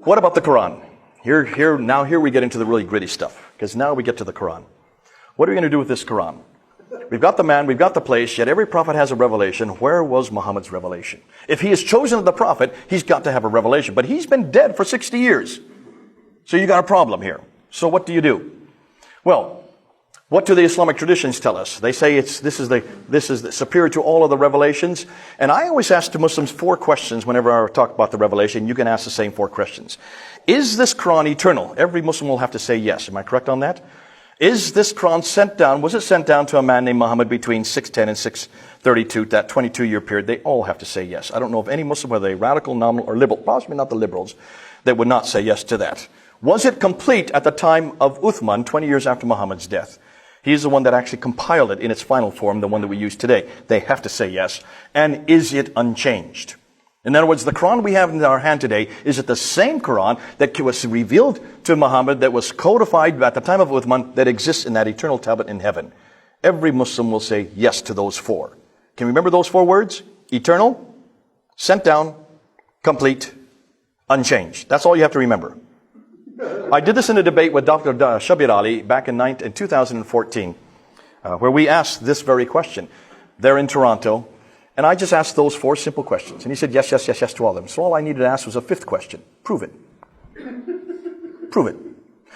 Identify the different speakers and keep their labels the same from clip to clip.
Speaker 1: What about the Quran? Here we get into the really gritty stuff, because now we get to the Quran. What are we going to do with this Quran? We've got the man, we've got the place, yet every prophet has a revelation. Where was Muhammad's revelation? If he is chosen as the prophet, he's got to have a revelation. But he's been dead for 60 years. So you got a problem here. So what do you do? Well, what do the Islamic traditions tell us? They say this is superior to all of the revelations. And I always ask the Muslims 4 questions whenever I talk about the revelation. You can ask the same 4 questions. Is this Quran eternal? Every Muslim will have to say yes. Am I correct on that? Is this Quran sent down? Was it sent down to a man named Muhammad between 610 and 632, that 22-year period? They all have to say yes. I don't know of any Muslim, whether they're radical, nominal, or liberal, possibly not the liberals, that would not say yes to that. Was it complete at the time of Uthman, 20 years after Muhammad's death? He's the one that actually compiled it in its final form, the one that we use today. They have to say yes. And is it unchanged? In other words, the Quran we have in our hand today, is it the same Quran that was revealed to Muhammad, that was codified at the time of Uthman, that exists in that eternal tablet in heaven? Every Muslim will say yes to those 4. Can you remember those 4 words? Eternal, sent down, complete, unchanged. That's all you have to remember. I did this in a debate with Dr. Shabir Ali back in 2014, where we asked this very question. They're in Toronto. And I just asked those 4 simple questions. And he said yes, yes, yes, yes to all of them. So all I needed to ask was a 5th question. Prove it. Prove it.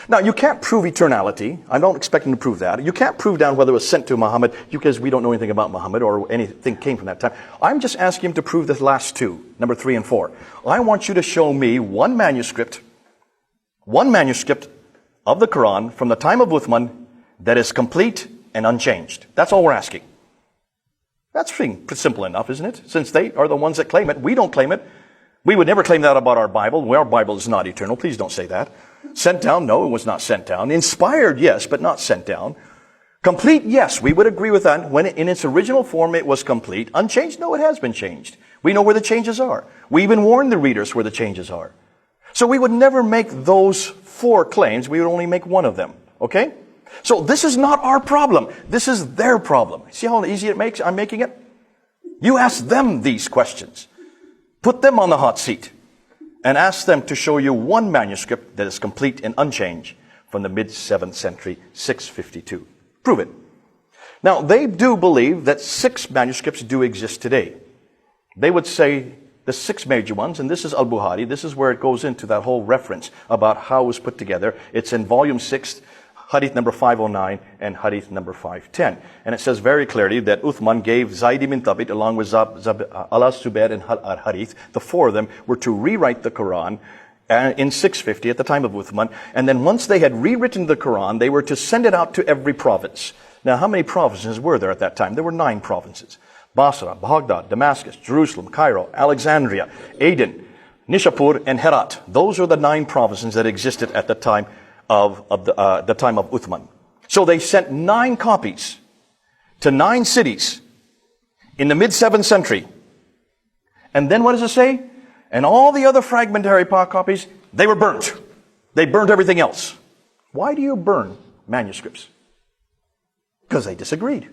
Speaker 1: Now, you can't prove eternality. I don't expect him to prove that. You can't prove down whether it was sent to Muhammad, because we don't know anything about Muhammad or anything came from that time. I'm just asking him to prove the last 2, number 3 and 4. I want you to show me one manuscript of the Quran from the time of Uthman that is complete and unchanged. That's all we're asking. That's simple enough, isn't it? Since they are the ones that claim it, we don't claim it. We would never claim that about our Bible. Our Bible is not eternal. Please don't say that. Sent down? No, it was not sent down. Inspired? Yes, but not sent down. Complete? Yes, we would agree with that. When in its original form it was complete. Unchanged? No, it has been changed. We know where the changes are. We even warn the readers where the changes are. So we would never make those 4 claims. We would only make one of them. Okay? So this is not our problem. This is their problem. See how easy it makes? I'm making it? You ask them these questions. Put them on the hot seat and ask them to show you one manuscript that is complete and unchanged from the mid-7th century, 652. Prove it. Now, they do believe that 6 manuscripts do exist today. They would say the 6 major ones, and this is Al-Bukhari. This is where it goes into that whole reference about how it was put together. It's in volume 6, Hadith number 509 and Hadith number 510. And it says very clearly that Uthman gave Zayd ibn Thabit along with Al-Zubair and Al-Harith, the 4 of them, were to rewrite the Quran in 650 at the time of Uthman. And then once they had rewritten the Quran, they were to send it out to every province. Now, how many provinces were there at that time? There were 9 provinces. Basra, Baghdad, Damascus, Jerusalem, Cairo, Alexandria, Aden, Nishapur, and Herat. Those are the 9 provinces that existed at the time of the time of Uthman. So they sent 9 copies to 9 cities in the mid-7th century. And then what does it say? And all the other fragmentary copies, they were burnt. They burned everything else. Why do you burn manuscripts? Because they disagreed.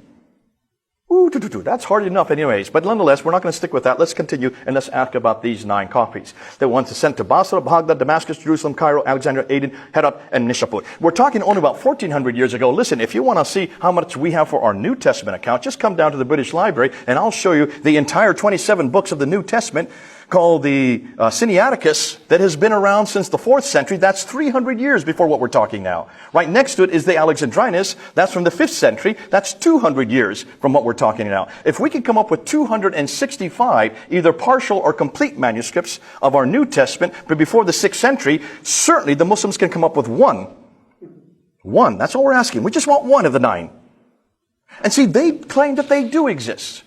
Speaker 1: That's hard enough anyways. But nonetheless, we're not going to stick with that. Let's continue and let's ask about these 9 copies. The ones sent to Basra, Baghdad, Damascus, Jerusalem, Cairo, Alexandria, Aden, Herat, and Nishapur. We're talking only about 1400 years ago. Listen, if you want to see how much we have for our New Testament account, just come down to the British Library and I'll show you the entire 27 books of the New Testament called the Sinaiticus that has been around since the 4th century. That's 300 years before what we're talking now. Right next to it is the Alexandrinus. That's from the 5th century. That's 200 years from what we're talking now. If we can come up with 265 either partial or complete manuscripts of our New Testament but before the 6th century, certainly the Muslims can come up with one. One. That's all we're asking. We just want one of the 9. And see, they claim that they do exist.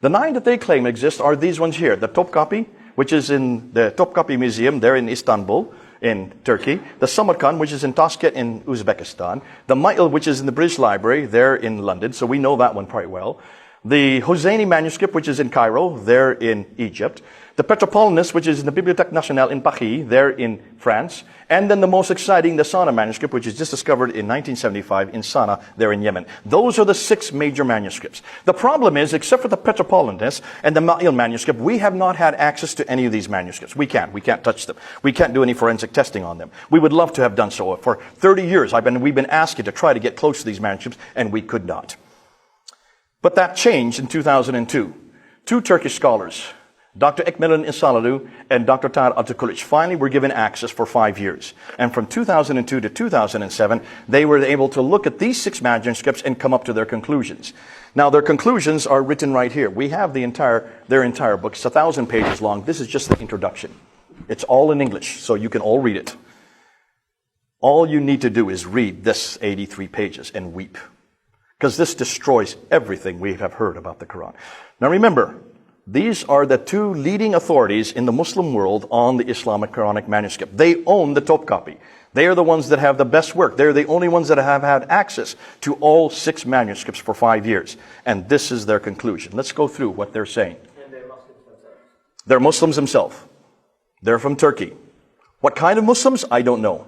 Speaker 1: The 9 that they claim exist are these ones here. The Topkapi, which is in the Topkapi Museum there in Istanbul, in Turkey. The Samarkand, which is in Tashkent in Uzbekistan. The Ma'il, which is in the British Library there in London. So we know that one quite well. The Hosseini manuscript, which is in Cairo, there in Egypt. The Petropolitanus, which is in the Bibliothèque Nationale in Paris, there in France. And then the most exciting, the Sana manuscript, which is just discovered in 1975 in Sana, there in Yemen. Those are the 6 major manuscripts. The problem is, except for the Petropolitanus and the Ma'il manuscript, we have not had access to any of these manuscripts. We can't touch them. We can't do any forensic testing on them. We would love to have done so. For 30 years, we've been asking to try to get close to these manuscripts, and we could not. But that changed in 2002. 2 Turkish scholars, Dr. Ekmel'in İnsalıoğlu and Dr. Telah Atakuluç, finally were given access for 5 years. And from 2002 to 2007, they were able to look at these 6 manuscripts and come up to their conclusions. Now, their conclusions are written right here. We have their entire book. It's 1,000 pages long. This is just the introduction. It's all in English, so you can all read it. All you need to do is read this 83 pages and weep. Because this destroys everything we have heard about the Quran. Now remember, these are the 2 leading authorities in the Muslim world on the Islamic Quranic manuscript. They own the top copy. They are the ones that have the best work. They're the only ones that have had access to all 6 manuscripts for 5 years. And this is their conclusion. Let's go through what they're saying.
Speaker 2: And they're Muslims themselves.
Speaker 1: They're Muslims themselves. They're from Turkey. What kind of Muslims? I don't know.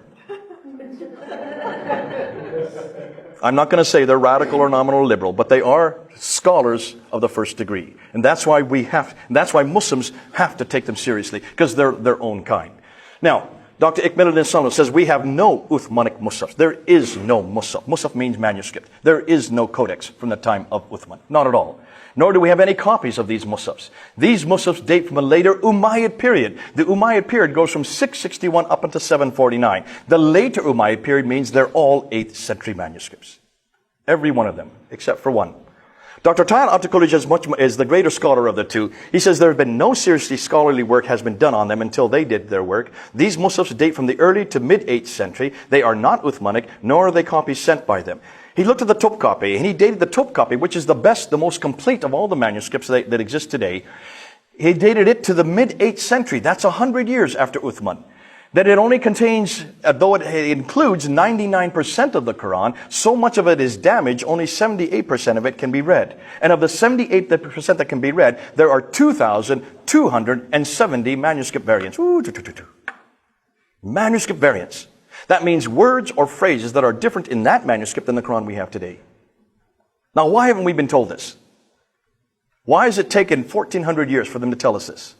Speaker 1: I'm not going to say they're radical or nominal or liberal, but they are scholars of the first degree. And that's why Muslims have to take them seriously, because they're their own kind. Now, Dr. Ekmel'in İnsalıoğlu says we have no Uthmanic Musaf. There is no Musaf. Musaf means manuscript. There is no codex from the time of Uthman. Not at all. Nor do we have any copies of these Musafs. These Musafs date from a later Umayyad period. The Umayyad period goes from 661 up until 749. The later Umayyad period means they're all 8th century manuscripts. Every one of them, except for one. Dr. Telah Atakuluç is the greater scholar of the 2. He says there have been no seriously scholarly work has been done on them until they did their work. These Musafs date from the early to mid-8th century. They are not Uthmanic, nor are they copies sent by them. He looked at the top copy, and he dated the top copy, which is the best, the most complete of all the manuscripts that exist today. He dated it to the mid-8th century. That's 100 years after Uthman. That it only contains, though it includes 99% of the Quran, so much of it is damaged, only 78% of it can be read. And of the 78% that can be read, there are 2,270 manuscript variants. Manuscript variants. That means words or phrases that are different in that manuscript than the Quran we have today. Now, why haven't we been told this? Why has it taken 1,400 years for them to tell us this?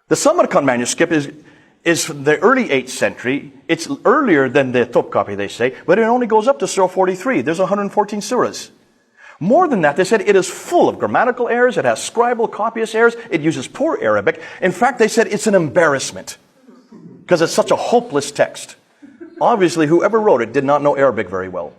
Speaker 1: The Samarkand manuscript is from the early 8th century. It's earlier than the top copy, they say, but it only goes up to Surah 43. There's 114 surahs. More than that, they said it is full of grammatical errors. It has scribal, copyist errors. It uses poor Arabic. In fact, they said it's an embarrassment because it's such a hopeless text. Obviously, whoever wrote it did not know Arabic very well.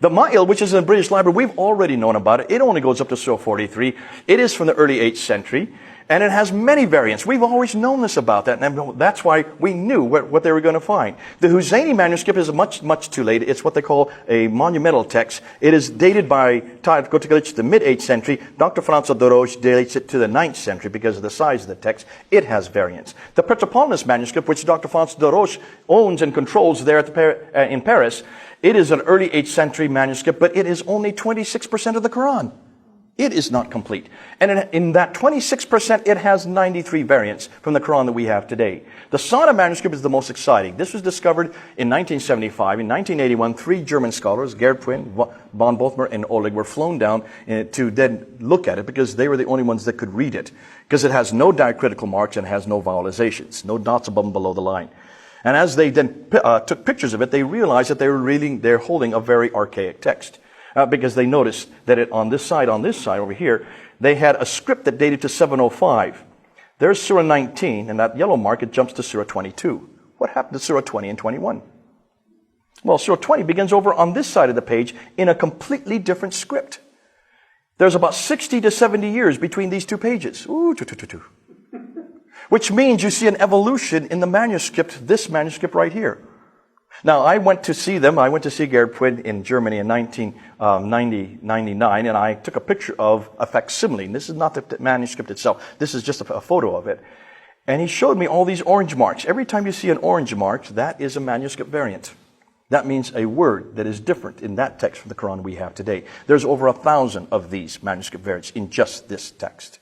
Speaker 1: The Ma'il, which is in the British Library, we've already known about it. It only goes up to Surah 43. It is from the early 8th century. And it has many variants. We've always known this about that, and that's why we knew what they were going to find. The Hosseini manuscript is much, much too late. It's what they call a monumental text. It is dated by Telah Atakuluç to the mid-8th century. Dr. Franz Dorosh dates it to the 9th century because of the size of the text. It has variants. The Petropolitanus manuscript, which Dr. Franz Dorosh owns and controls there in Paris, it is an early 8th century manuscript, but it is only 26% of the Quran. It is not complete. And in that 26%, it has 93 variants from the Quran that we have today. The Sana manuscript is the most exciting. This was discovered in 1975. In 1981, 3 German scholars, Gerd Pwin, von Bothmer, and Oleg, were flown down to then look at it because they were the only ones that could read it. Because it has no diacritical marks and has no vowelizations, no dots above and below the line. And as they then took pictures of it, they realized that they're holding a very archaic text. Because they noticed that on this side over here, they had a script that dated to 705. There's Surah 19, and that yellow mark, it jumps to Surah 22. What happened to Surah 20 and 21? Well, Surah 20 begins over on this side of the page in a completely different script. There's about 60 to 70 years between these 2 pages. Which means you see an evolution in the manuscript, this manuscript right here. Now, I went to see them. I went to see Gerd Pwin in Germany in 1999, and I took a picture of a facsimile. This is not the manuscript itself. This is just a photo of it. And he showed me all these orange marks. Every time you see an orange mark, that is a manuscript variant. That means a word that is different in that text from the Quran we have today. There's over 1,000 of these manuscript variants in just this text.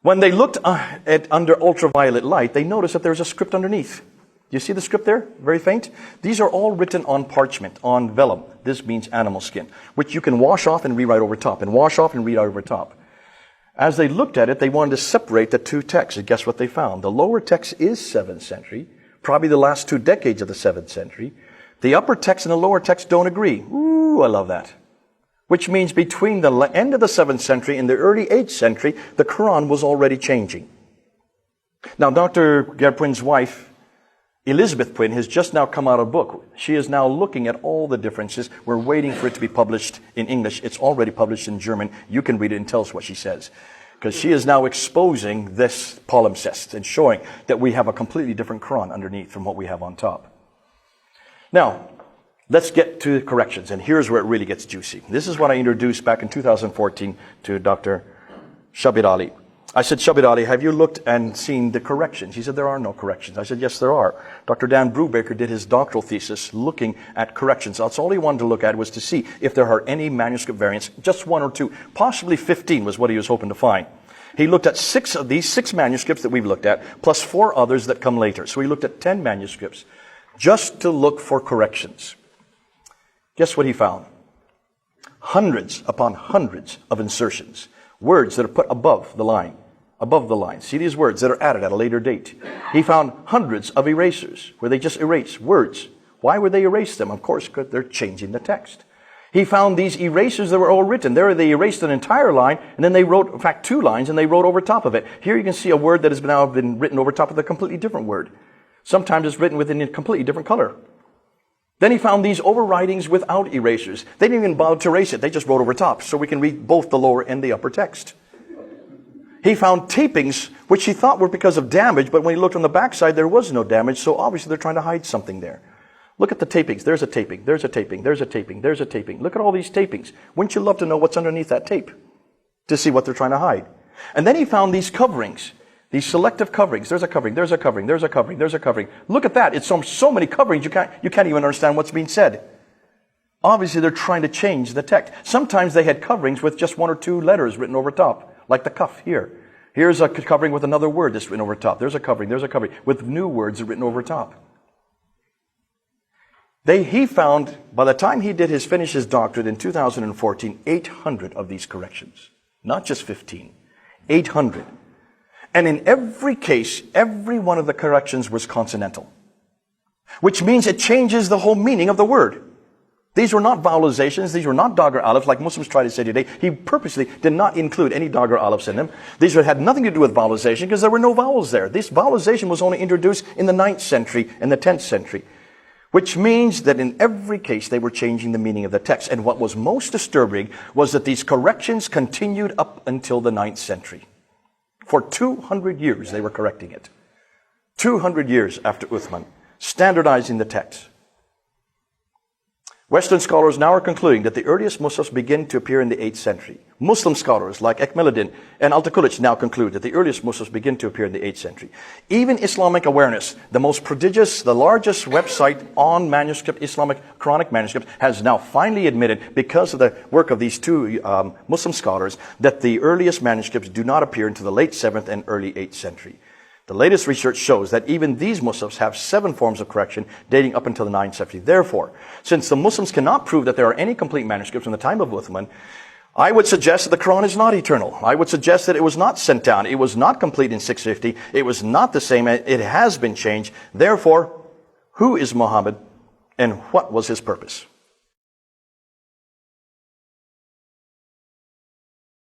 Speaker 1: When they looked at under ultraviolet light, they noticed that there's a script underneath. You see the script there? Very faint. These are all written on parchment, on vellum. This means animal skin, which you can wash off and rewrite over top, and wash off and rewrite over top. As they looked at it, they wanted to separate the two texts, and guess what they found? The lower text is 7th century, probably the last 2 decades of the 7th century. The upper text and the lower text don't agree. Ooh, I love that. Which means between the end of the 7th century and the early 8th century, the Quran was already changing. Now, Dr. Gerpwin's wife, Elizabeth Quinn, has just now come out of a book. She is now looking at all the differences. We're waiting for it to be published in English. It's already published in German. You can read it and tell us what she says. Because she is now exposing this palimpsest and showing that we have a completely different Quran underneath from what we have on top. Now, let's get to corrections, and here's where it really gets juicy. This is what I introduced back in 2014 to Dr. Shabir Ali. I said, Shabir Ali, have you looked and seen the corrections? He said, there are no corrections. I said, yes, there are. Dr. Dan Brubaker did his doctoral thesis looking at corrections. That's all he wanted to look at, was to see if there are any manuscript variants, just 1 or 2, possibly 15 was what he was hoping to find. He looked at 6 of these 6 manuscripts that we've looked at, plus 4 others that come later. So he looked at 10 manuscripts just to look for corrections. Guess what he found? Hundreds upon hundreds of insertions. Words that are put above the line. Above the line. See these words that are added at a later date. He found hundreds of erasers where they just erase words. Why would they erase them? Of course, because they're changing the text. He found these erasers that were all written. There they erased an entire line, and then they wrote, in fact, 2 lines, and they wrote over top of it. Here you can see a word that has now been written over top of a completely different word. Sometimes it's written within a completely different color. Then he found these overwritings without erasers. They didn't even bother to erase it. They just wrote over top, so we can read both the lower and the upper text. He found tapings, which he thought were because of damage, but when he looked on the backside, there was no damage, so obviously they're trying to hide something there. Look at the tapings. There's a taping, there's a taping, there's a taping, there's a taping. Look at all these tapings. Wouldn't you love to know what's underneath that tape to see what they're trying to hide? And then he found these coverings, these selective coverings. There's a covering, there's a covering, there's a covering, there's a covering. Look at that. It's so many coverings, you can't even understand what's being said. Obviously, they're trying to change the text. Sometimes they had coverings with just 1 or 2 letters written over top, like the kaf here. Here's a covering with another word that's written over top. There's a covering with new words written over top. He found, by the time he finished his doctorate in 2014, 800 of these corrections. Not just 15. 800. And in every case, every one of the corrections was consonantal. Which means it changes the whole meaning of the word. These were not vowelizations. These were not dagger alifs like Muslims try to say today. He purposely did not include any dagger alifs in them. These had nothing to do with vowelization because there were no vowels there. This vowelization was only introduced in the 9th century and the 10th century. Which means that in every case they were changing the meaning of the text. And what was most disturbing was that these corrections continued up until the 9th century. For 200 years they were correcting it. 200 years after Uthman, standardizing the text. Western scholars now are concluding that the earliest Muslims begin to appear in the 8th century. Muslim scholars like Ekmeluddin and Altakulic now conclude that the earliest Muslims begin to appear in the 8th century. Even Islamic Awareness, the most prodigious, the largest website on manuscript, Islamic Quranic manuscripts, has now finally admitted, because of the work of these 2 Muslim scholars, that the earliest manuscripts do not appear until the late 7th and early 8th century. The latest research shows that even these Muslims have 7 forms of correction dating up until the 9th century. Therefore, since the Muslims cannot prove that there are any complete manuscripts from the time of Uthman, I would suggest that the Quran is not eternal. I would suggest that it was not sent down. It was not complete in 650. It was not the same. It has been changed. Therefore, who is Muhammad and what was his purpose?